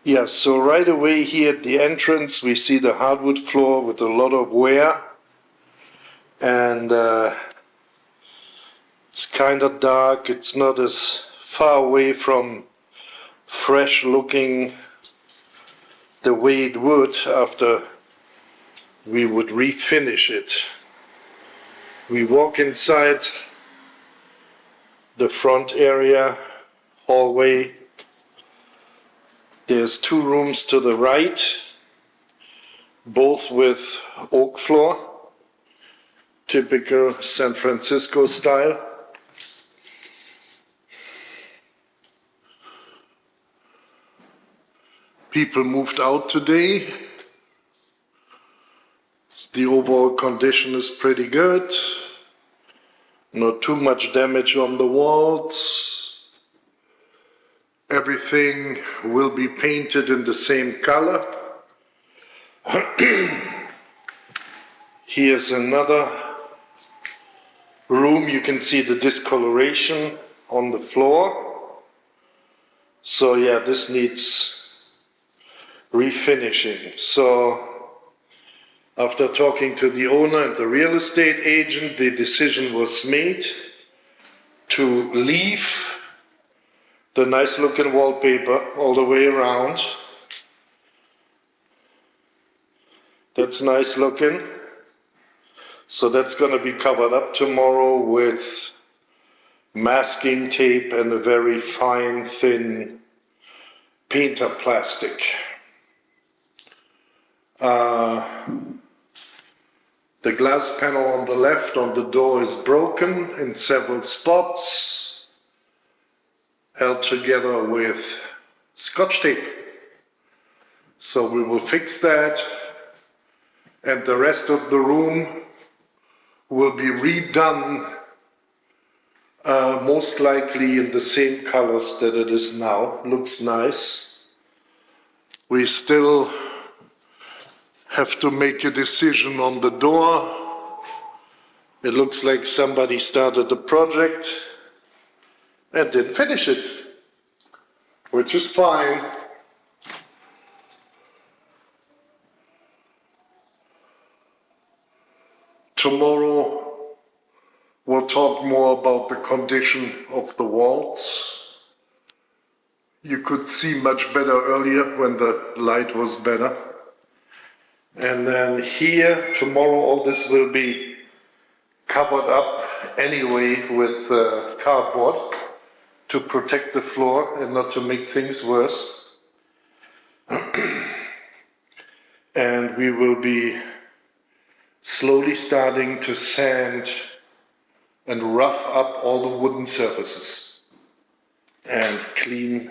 Yeah, so right away here at the entrance we see the hardwood floor with a lot of wear, and it's kind of dark. It's not as far away from fresh looking the way it would after we would refinish it. We walk inside the front area, hallway. There's two rooms to the right, both with oak floor, typical San Francisco style. People moved out today. The overall condition is pretty good. Not too much damage on the walls. Everything will be painted in the same color. Here's another room. You can see the discoloration on the floor. So yeah, this needs refinishing. So after talking to the owner and the real estate agent, the decision was made to leave the nice looking wallpaper all the way around. That's nice looking. So that's going to be covered up tomorrow with masking tape and a very fine, thin painter plastic. The glass panel on the left on the door is broken in several spots, held together with Scotch tape. So we will fix that, and the rest of the room will be redone, most likely in the same colors that it is now. Looks nice. We still have to make a decision on the door. It looks like somebody started the project and didn't finish it, which is fine. Tomorrow we'll talk more about the condition of the walls. You could see much better earlier when the light was better. And then here, tomorrow, all this will be covered up anyway with cardboard to protect the floor and not to make things worse. And we will be slowly starting to sand and rough up all the wooden surfaces and clean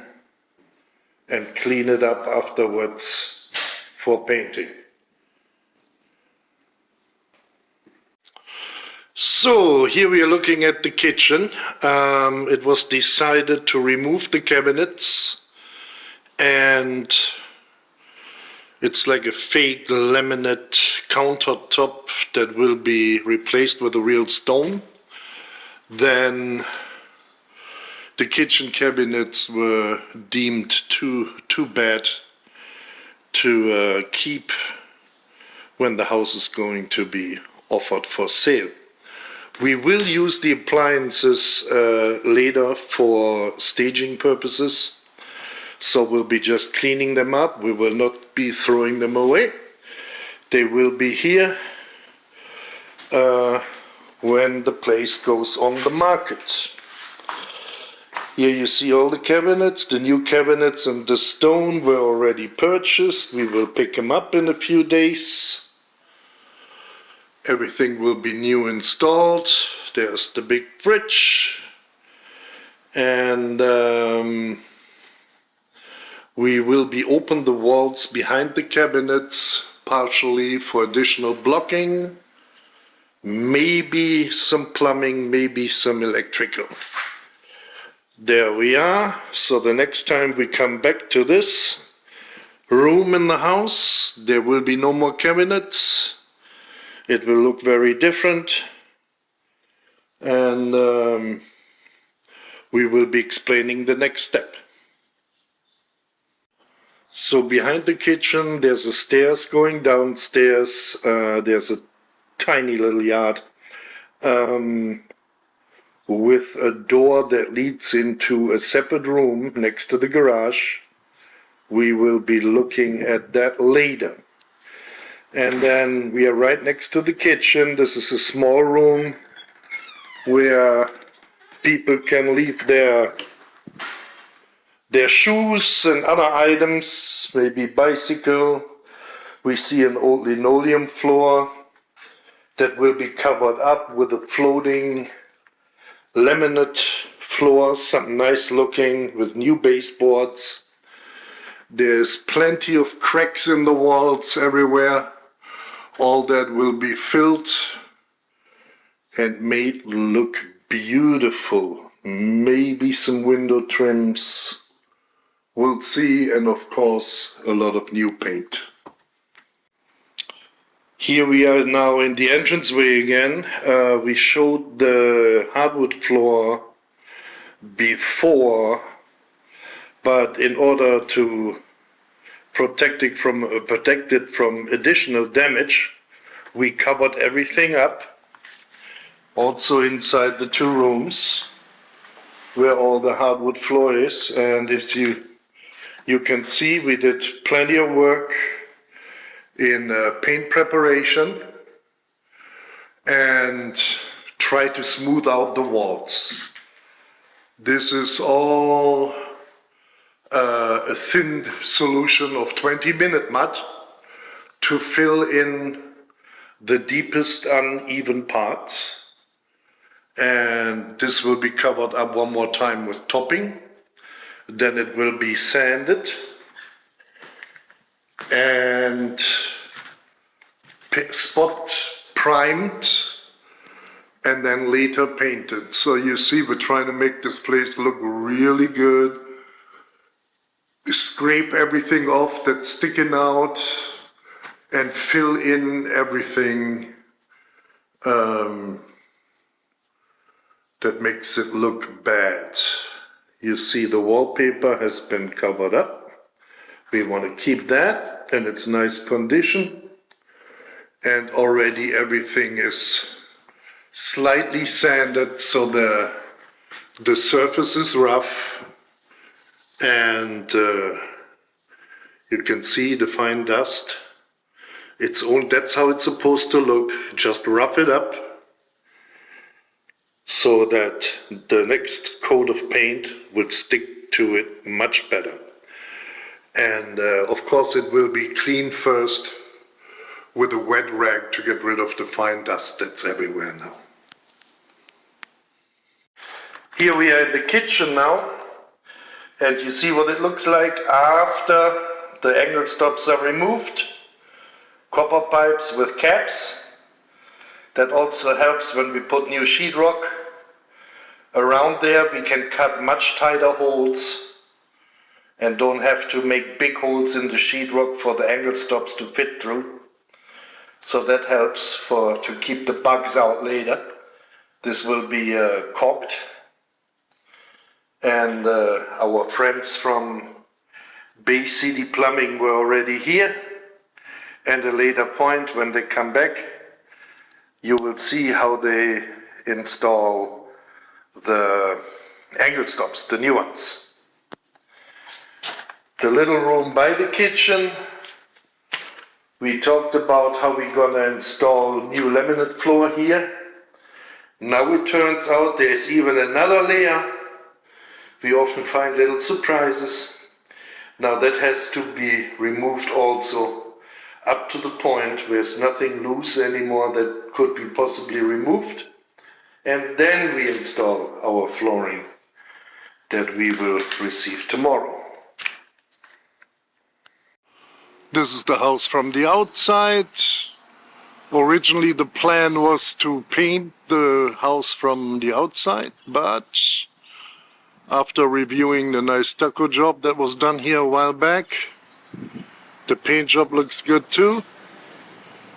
it up afterwards for painting. So here we are looking at the kitchen. It was decided to remove the cabinets, and it's like a fake laminate countertop that will be replaced with a real stone. Then the kitchen cabinets were deemed too bad to keep when the house is going to be offered for sale. We will use the appliances later for staging purposes, so we'll be just cleaning them up. We will not be throwing them away. They will be here when the place goes on the market. Here you see all the cabinets. The new cabinets and the stone were already purchased. We will pick them up in a few days. Everything will be new installed. There's the big fridge. And we will be open the walls behind the cabinets partially for additional blocking. Maybe some plumbing, maybe some electrical. There we are. So the next time we come back to this room in the house, there will be no more cabinets. It will look very different, and we will be explaining the next step. So behind the kitchen, there's a stairs going downstairs. There's a tiny little yard with a door that leads into a separate room next to the garage. We will be looking at that later. And then we are right next to the kitchen. This is a small room where people can leave their shoes and other items, maybe bicycle. We see an old linoleum floor that will be covered up with a floating laminate floor, something nice looking with new baseboards. There's plenty of cracks in the walls everywhere. All that will be filled and made look beautiful. Maybe some window trims. We'll see, and of course a lot of new paint. Here we are now in the entranceway again. We showed the hardwood floor before, but in order to protect it from additional damage, we covered everything up, also inside the two rooms where all the hardwood floor is. And as you can see, we did plenty of work in paint preparation and try to smooth out the walls. This is all a thin solution of 20-minute mud to fill in the deepest uneven parts. And this will be covered up one more time with topping. Then it will be sanded and spot primed and then later painted. So you see, we're trying to make this place look really good. Scrape everything off that's sticking out and fill in everything that makes it look bad. You see the wallpaper has been covered up. We want to keep that in its nice condition. And already everything is slightly sanded, so the surface is rough. And you can see the fine dust. That's how it's supposed to look. Just rough it up so that the next coat of paint will stick to it much better. And of course it will be cleaned first with a wet rag to get rid of the fine dust that's everywhere now. Here we are in the kitchen now, and you see what it looks like after the angle stops are removed. Copper pipes with caps. That also helps when we put new sheetrock. Around there we can cut much tighter holes and don't have to make big holes in the sheetrock for the angle stops to fit through. So that helps to keep the bugs out later. This will be caulked. And our friends from Bay City Plumbing were already here. And at a later point, when they come back, you will see how they install the angle stops, the new ones. The little room by the kitchen, we talked about how we're gonna install new laminate floor here. Now it turns out there's even another layer. We often find little surprises. Now that has to be removed also, up to the point where there's nothing loose anymore that could be possibly removed. And then we install our flooring that we will receive tomorrow. This is the house from the outside. Originally the plan was to paint the house from the outside, but after reviewing the nice stucco job that was done here a while back, the paint job looks good too.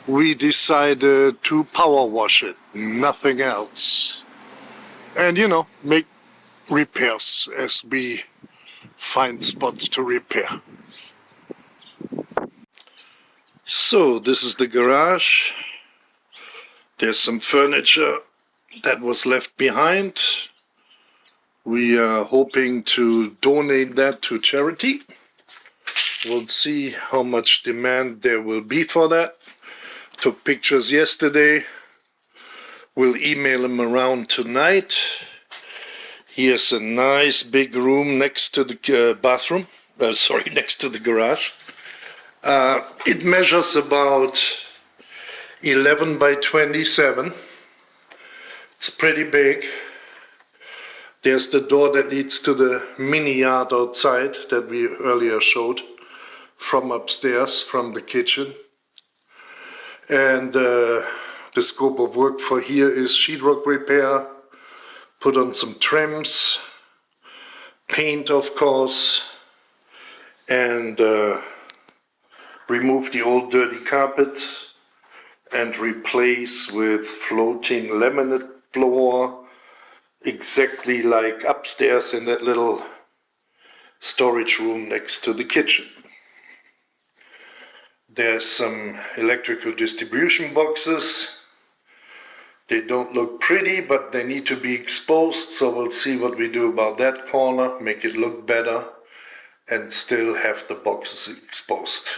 We decided to power wash it, nothing else. And make repairs as we find spots to repair. So this is the garage. There's some furniture that was left behind. We are hoping to donate that to charity. We'll see how much demand there will be for that. Took pictures yesterday. We'll email them around tonight. Here's a nice big room next to the bathroom. Next to the garage. It measures about 11 by 27. It's pretty big. There's the door that leads to the mini yard outside that we earlier showed from upstairs, from the kitchen. And the scope of work for here is sheetrock repair, put on some trims, paint of course, and remove the old dirty carpet and replace with floating laminate floor, exactly like upstairs in that little storage room next to the kitchen. There's some electrical distribution boxes. They don't look pretty, but they need to be exposed, so we'll see what we do about that corner, make it look better, and still have the boxes exposed.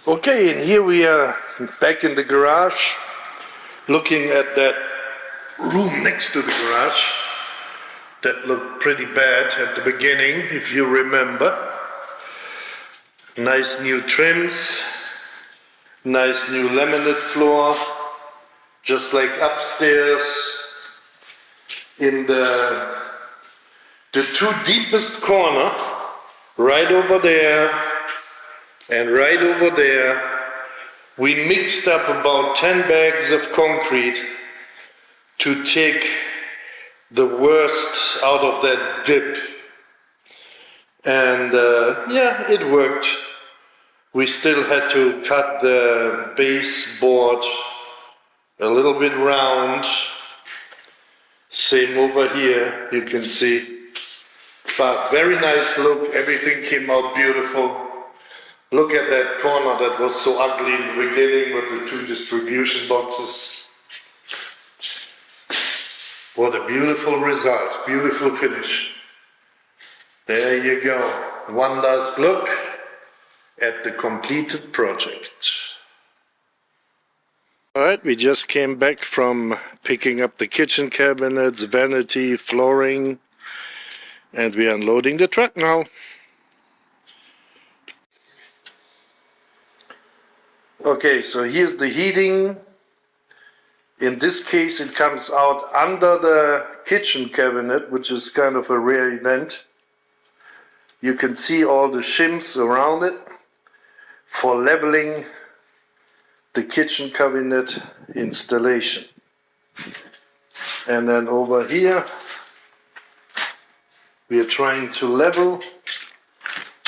Okay, and here we are back in the garage, looking at that room next to the garage that looked pretty bad at the beginning, if you remember. Nice new trims, nice new laminate floor, just like upstairs. In the two deepest corner, right over there and right over there, we mixed up about 10 bags of concrete to take the worst out of that dip. And yeah, it worked. We still had to cut the baseboard a little bit round. Same over here, you can see. But very nice look, everything came out beautiful. Look at that corner that was so ugly in the beginning with the two distribution boxes. What a beautiful result, beautiful finish. There you go. One last look at the completed project. Alright, we just came back from picking up the kitchen cabinets, vanity, flooring, and we are unloading the truck now. Okay, so here's the heating. In this case it comes out under the kitchen cabinet, which is kind of a rare event. You can see all the shims around it for leveling the kitchen cabinet installation. And then over here we are trying to level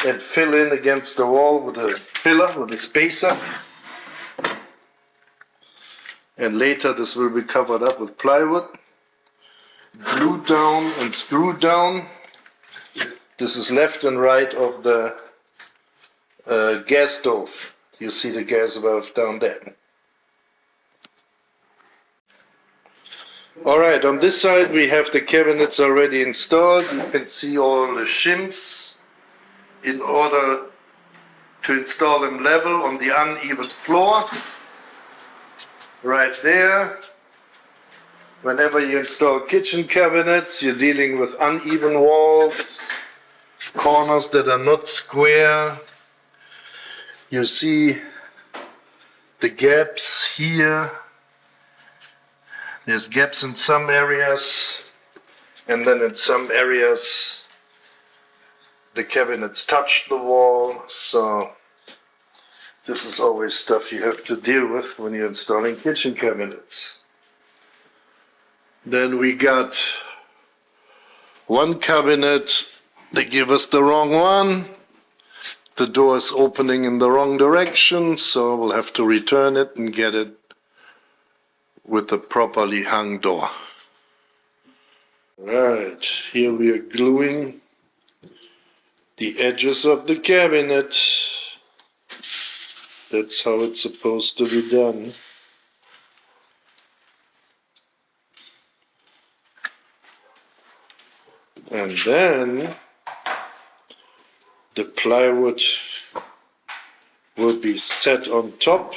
and fill in against the wall with a filler, with a spacer. And later this will be covered up with plywood, glued down and screwed down. This is left and right of the gas stove. You see the gas valve down there. Alright, on this side we have the cabinets already installed. You can see all the shims in order to install them level on the uneven floor. Right there. Whenever you install kitchen cabinets, you're dealing with uneven walls, corners that are not square. You see the gaps here. There's gaps in some areas, and then in some areas the cabinets touch the wall, so this is always stuff you have to deal with when you're installing kitchen cabinets. Then we got one cabinet, they give us the wrong one. The door is opening in the wrong direction, so we'll have to return it and get it with a properly hung door. Right, here we are gluing the edges of the cabinet. That's how it's supposed to be done. And then the plywood will be set on top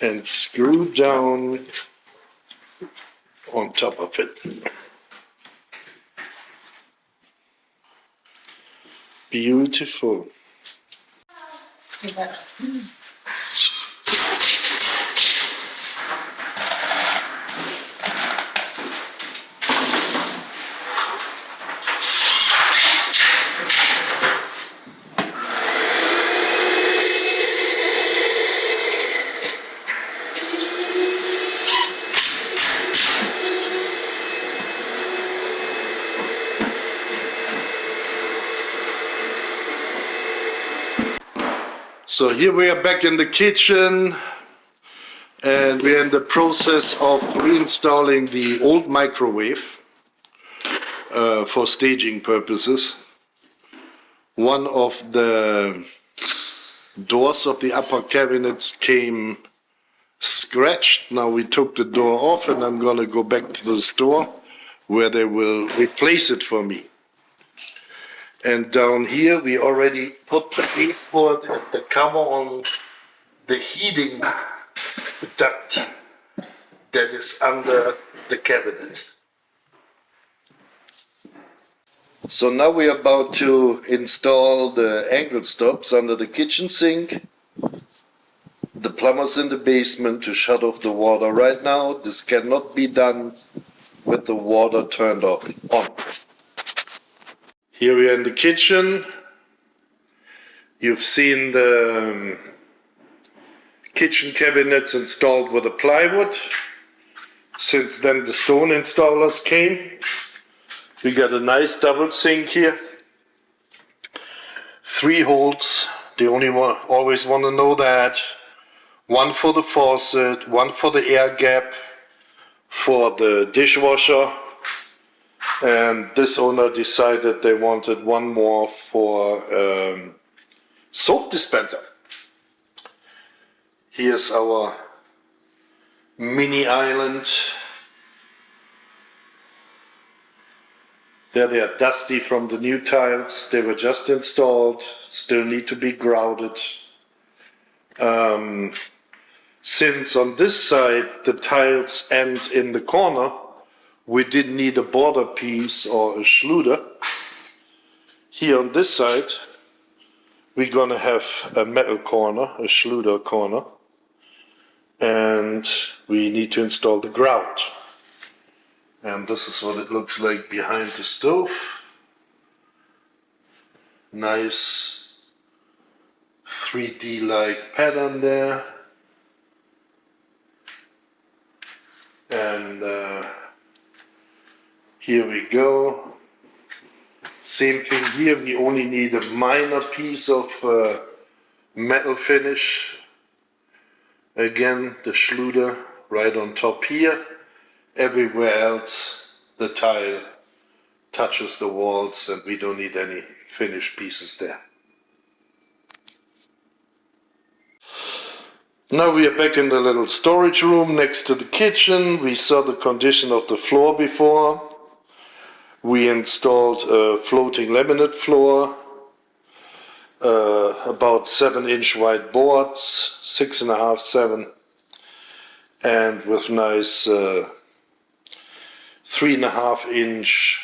and screwed down on top of it. Beautiful. So here we are back in the kitchen, and we're in the process of reinstalling the old microwave for staging purposes. One of the doors of the upper cabinets came scratched. Now we took the door off, and I'm gonna go back to the store where they will replace it for me. And down here we already put the baseboard and the cover on the heating duct that is under the cabinet. So now we're about to install the angle stops under the kitchen sink. The plumber's in the basement to shut off the water right now. This cannot be done with the water turned off on. Here we are in the kitchen. You've seen the kitchen cabinets installed with the plywood. Since then the stone installers came. We got a nice double sink here. 3 holes, they always want to know that. 1 for the faucet, 1 for the air gap, for the dishwasher. And this owner decided they wanted 1 more for soap dispenser. Here's our mini island. There they are, dusty from the new tiles. They were just installed, still need to be grouted. Since on this side the tiles end in the corner, we didn't need a border piece or a schluter. Here on this side, we're gonna have a metal corner, a schluter corner, and we need to install the grout. And this is what it looks like behind the stove. Nice 3D-like pattern there. And here we go. Same thing here, we only need a minor piece of metal finish. Again, the schluter right on top here. Everywhere else, the tile touches the walls and we don't need any finished pieces there. Now we are back in the little storage room next to the kitchen. We saw the condition of the floor before. We installed a floating laminate floor, about 7-inch wide boards, 6.5, 7, and with nice 3.5-inch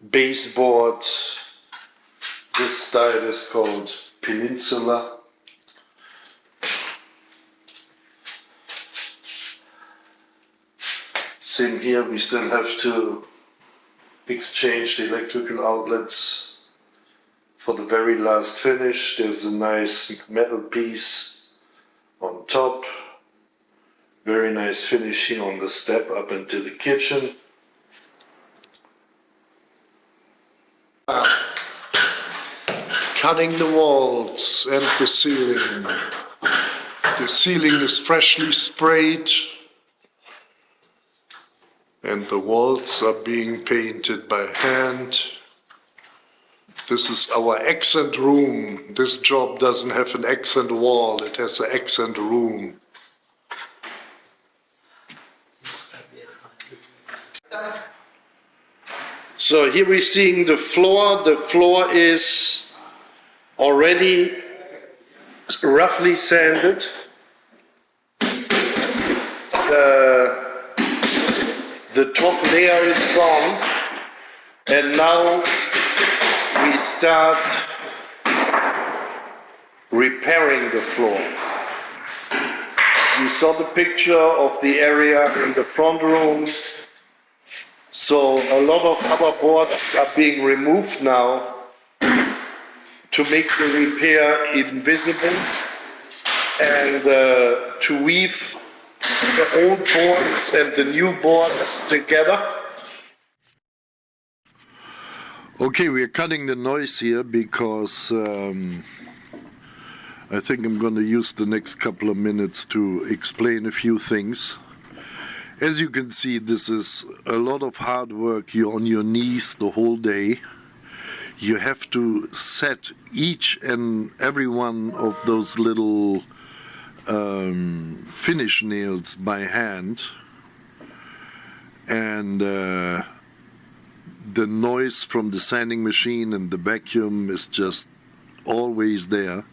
baseboard. This style is called Peninsula. Same here, we still have to exchange the electrical outlets for the very last finish. There's a nice metal piece on top. Very nice finish here on the step up into the kitchen. Cutting the walls and the ceiling. The ceiling is freshly sprayed and the walls are being painted by hand. This is our accent room. This job doesn't have an accent wall, it has an accent room. So here we're seeing the floor. The floor is already roughly sanded. The top layer is gone, and now we start repairing the floor. You saw the picture of the area in the front room. So a lot of rubber boards are being removed now to make the repair invisible and to weave the old boards and the new boards together. Okay, we're cutting the noise here because I think I'm going to use the next couple of minutes to explain a few things. As you can see, this is a lot of hard work. You're on your knees the whole day. You have to set each and every one of those little finish nails by hand. And the noise from the sanding machine and the vacuum is just always there.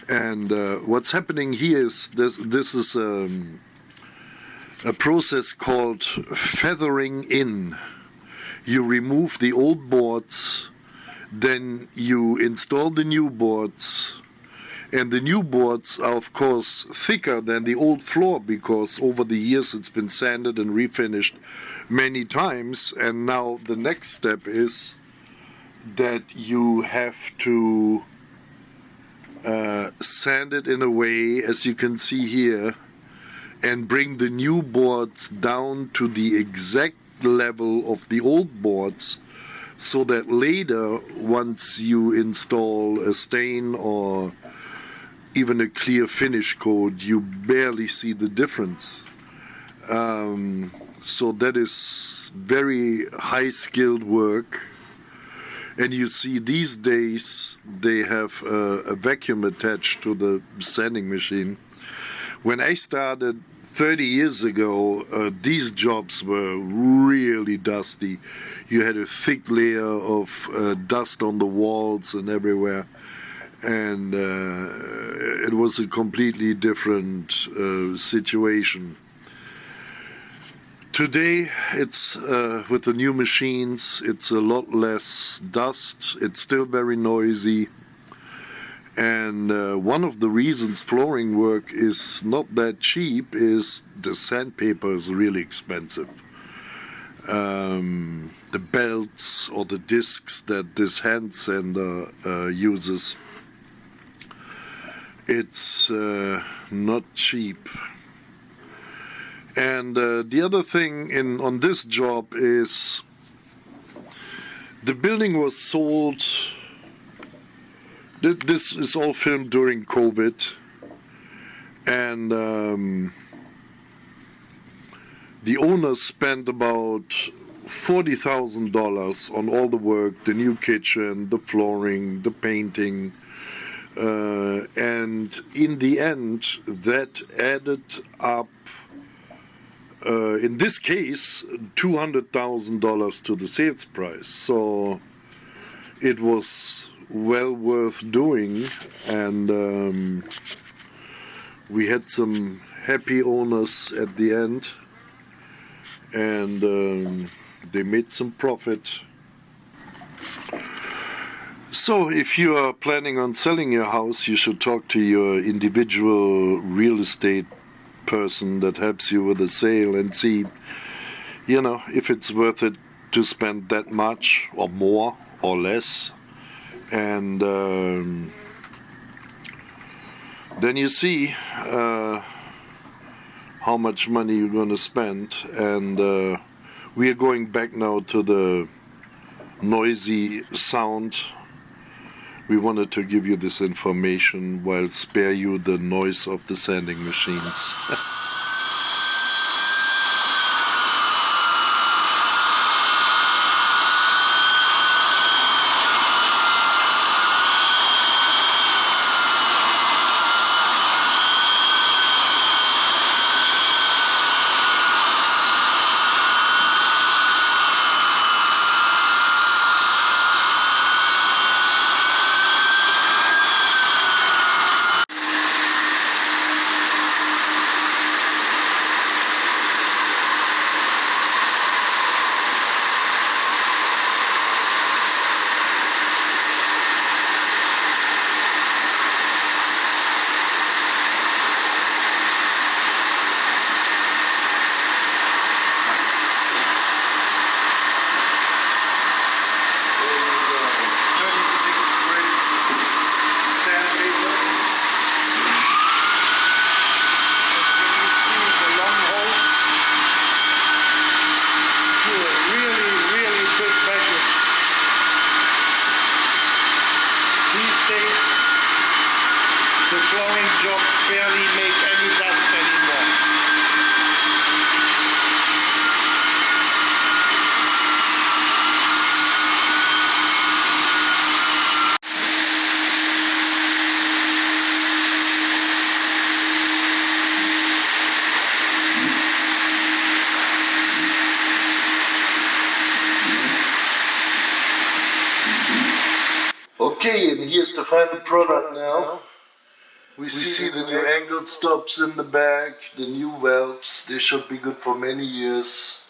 And what's happening here is this is a process called feathering in. You remove the old boards, then you install the new boards, and the new boards are of course thicker than the old floor because over the years it's been sanded and refinished many times, and now the next step is that you have to sand it in a way, as you can see here, and bring the new boards down to the exact level of the old boards, so that later, once you install a stain or even a clear finish coat, you barely see the difference. So that is very high skilled work. And you see these days they have a vacuum attached to the sanding machine. When I started 30 years ago, these jobs were really dusty. You had a thick layer of dust on the walls and everywhere. And it was a completely different situation. Today, it's with the new machines, it's a lot less dust. It's still very noisy. And one of the reasons flooring work is not that cheap is the sandpaper is really expensive. The belts or the discs that this hand sander uses, it's not cheap. And the other thing on this job is the building was sold. This is all filmed during COVID, and the owners spent about $40,000 on all the work, the new kitchen, the flooring, the painting, and in the end that added up, in this case, $200,000 to the sales price. So it was well worth doing, and we had some happy owners at the end, and they made some profit. So if you are planning on selling your house, you should talk to your individual real estate person that helps you with the sale and see, if it's worth it to spend that much or more or less. And then you see how much money you're going to spend. And we are going back now to the noisy sound. We wanted to give you this information while spare you the noise of the sanding machines. job barely make any dust anymore. Okay, and here's the final product now. We see the new angled stops in the back, the new valves, they should be good for many years.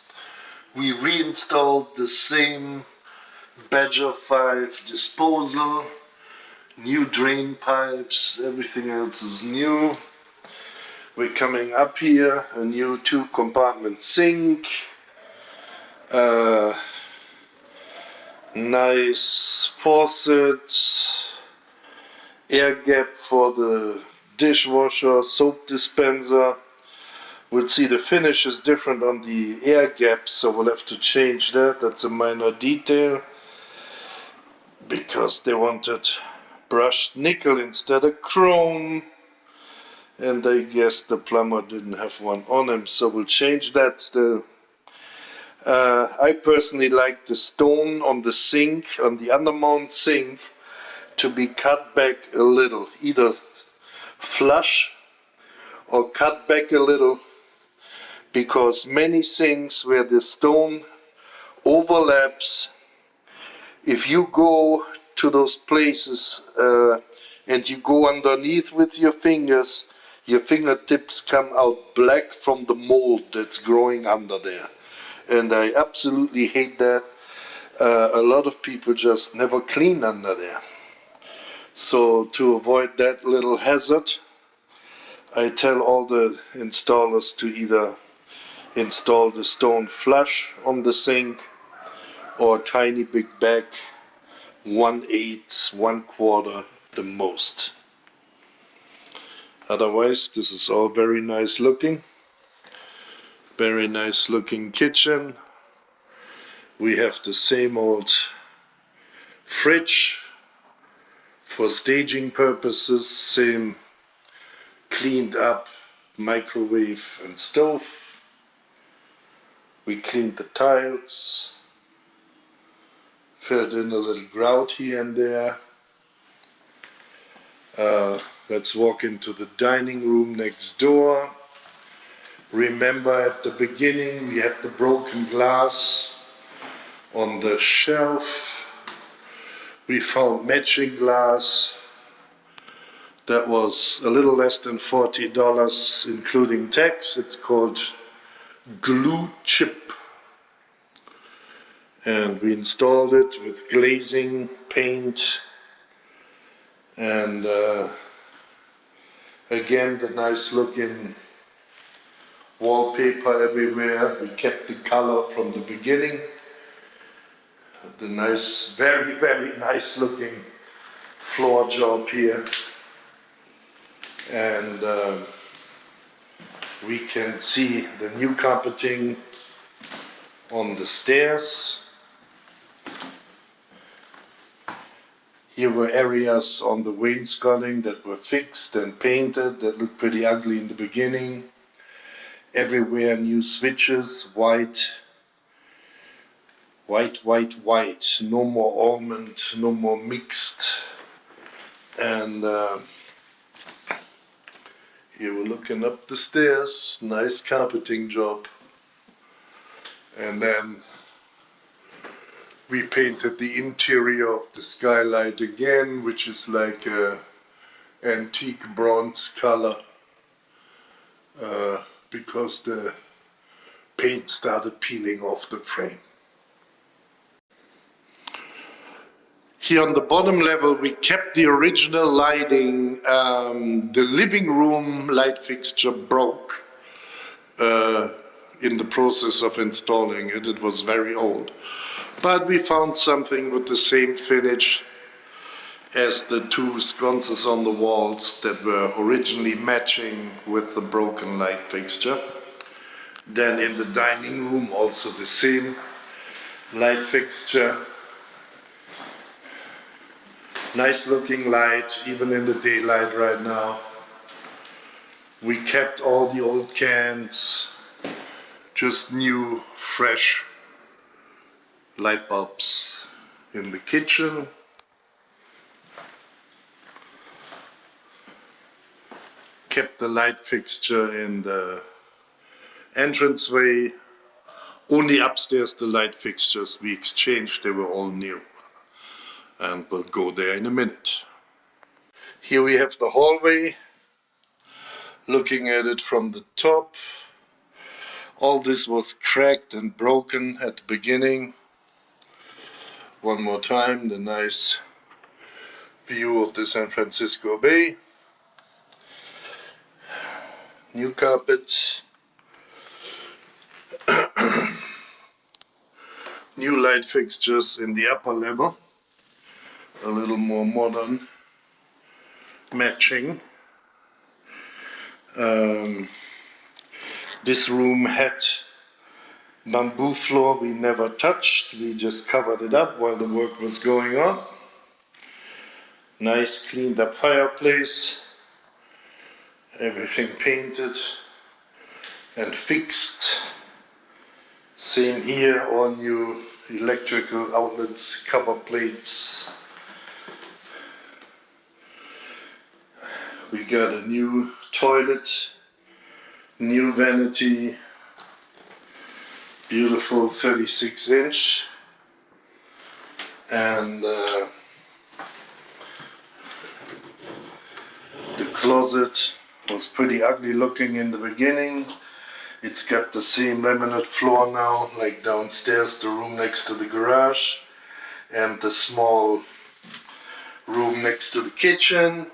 We reinstalled the same Badger 5 disposal, new drain pipes, everything else is new. We're coming up here, a new 2-compartment sink, nice faucet, air gap for the dishwasher, soap dispenser. We'll see the finish is different on the air gap, so we'll have to change that. That's a minor detail because they wanted brushed nickel instead of chrome, and I guess the plumber didn't have one on him, so we'll change that still. I personally like the stone on the sink, on the undermount sink, to be cut back a little, either flush or cut back a little, because many sinks where the stone overlaps, if you go to those places and you go underneath with your fingers, your fingertips come out black from the mold that's growing under there. And I absolutely hate that. A lot of people just never clean under there. So to avoid that little hazard, I tell all the installers to either install the stone flush on the sink or a tiny big bag, 1/8, 1/4 the most. Otherwise, this is all very nice looking. Very nice looking kitchen. We have the same old fridge for staging purposes, same cleaned up microwave and stove. We cleaned the tiles, filled in a little grout here and there. Let's walk into the dining room next door. Remember at the beginning we had the broken glass on the shelf. We found matching glass that was a little less than $40 including tax. It's called glue chip. And we installed it with glazing, paint, and again the nice looking wallpaper everywhere. We kept the color from the beginning. The nice, very, very nice looking floor job here. And we can see the new carpeting on the stairs. Here were areas on the wainscoting that were fixed and painted that looked pretty ugly in the beginning. Everywhere new switches, white, no more almond, no more mixed. And here we're looking up the stairs, nice carpeting job. And then we painted the interior of the skylight again, which is like a antique bronze color. Because the paint started peeling off the frame. Here on the bottom level we kept the original lighting. The living room light fixture broke in the process of installing it. It was very old. But we found something with the same finish as the two sconces on the walls that were originally matching with the broken light fixture. Then in the dining room also the same light fixture. Nice looking light, even in the daylight right now. We kept all the old cans, just new, fresh light bulbs in the kitchen. Kept the light fixture in the entranceway. Only upstairs the light fixtures we exchanged, they were all new. And we'll go there in a minute. Here we have the hallway. Looking at it from the top. All this was cracked and broken at the beginning. One more time, the nice view of the San Francisco Bay. New carpet. New light fixtures in the upper level. A little more modern matching. This room had bamboo floor we never touched. We just covered it up while the work was going on. Nice cleaned up fireplace. Everything painted and fixed. Same here, all new electrical outlets, cover plates. We got a new toilet, new vanity, beautiful 36-inch, and the closet was pretty ugly looking in the beginning. It's got the same laminate floor now, like downstairs, the room next to the garage, and the small room next to the kitchen.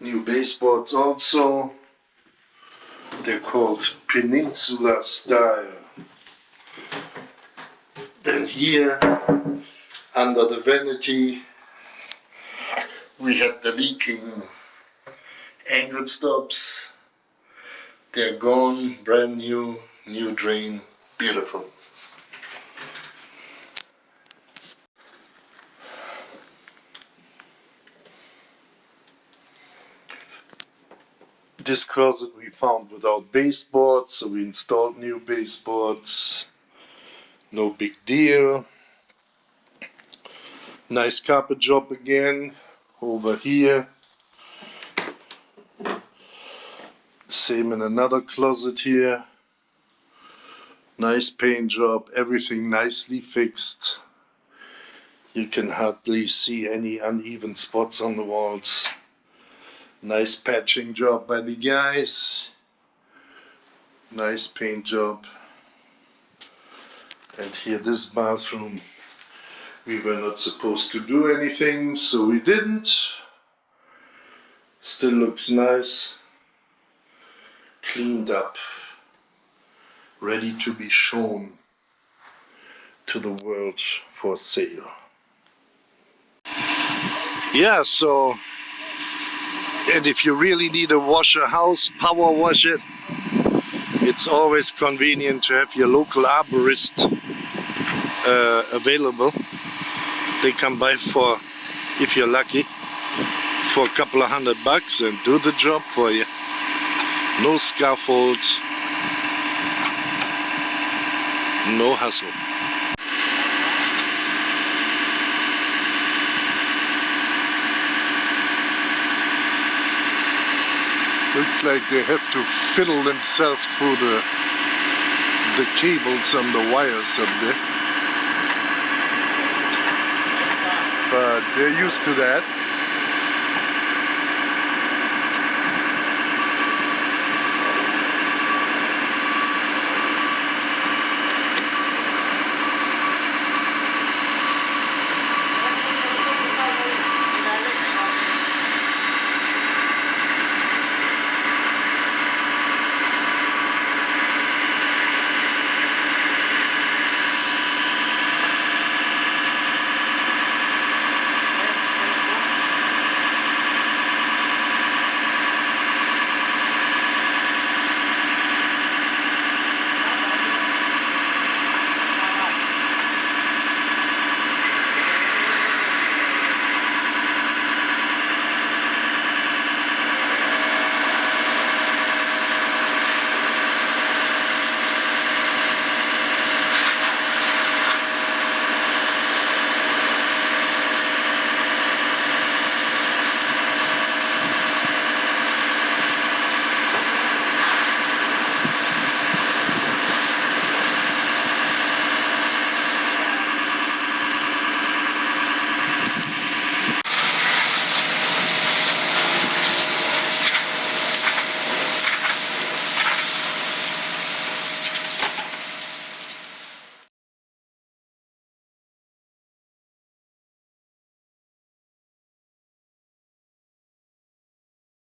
New baseboards also. They're called Peninsula style. Then here, under the vanity, we had the leaking angle stops. They're gone, brand new, new drain, beautiful. This closet we found without baseboards, so we installed new baseboards. No big deal. Nice carpet job again over here. Same in another closet here. Nice paint job, everything nicely fixed. You can hardly see any uneven spots on the walls. Nice patching job by the guys. Nice paint job. And here, this bathroom, we were not supposed to do anything, so we didn't. Still looks nice. Cleaned up. Ready to be shown to the world for sale. Yeah, so, and if you really need a washer house, power wash it, it's always convenient to have your local arborist available. They come by for, if you're lucky, for a couple of $100 and do the job for you. No scaffold, no hassle. Looks like they have to fiddle themselves through the cables and the wires up there. But they're used to that.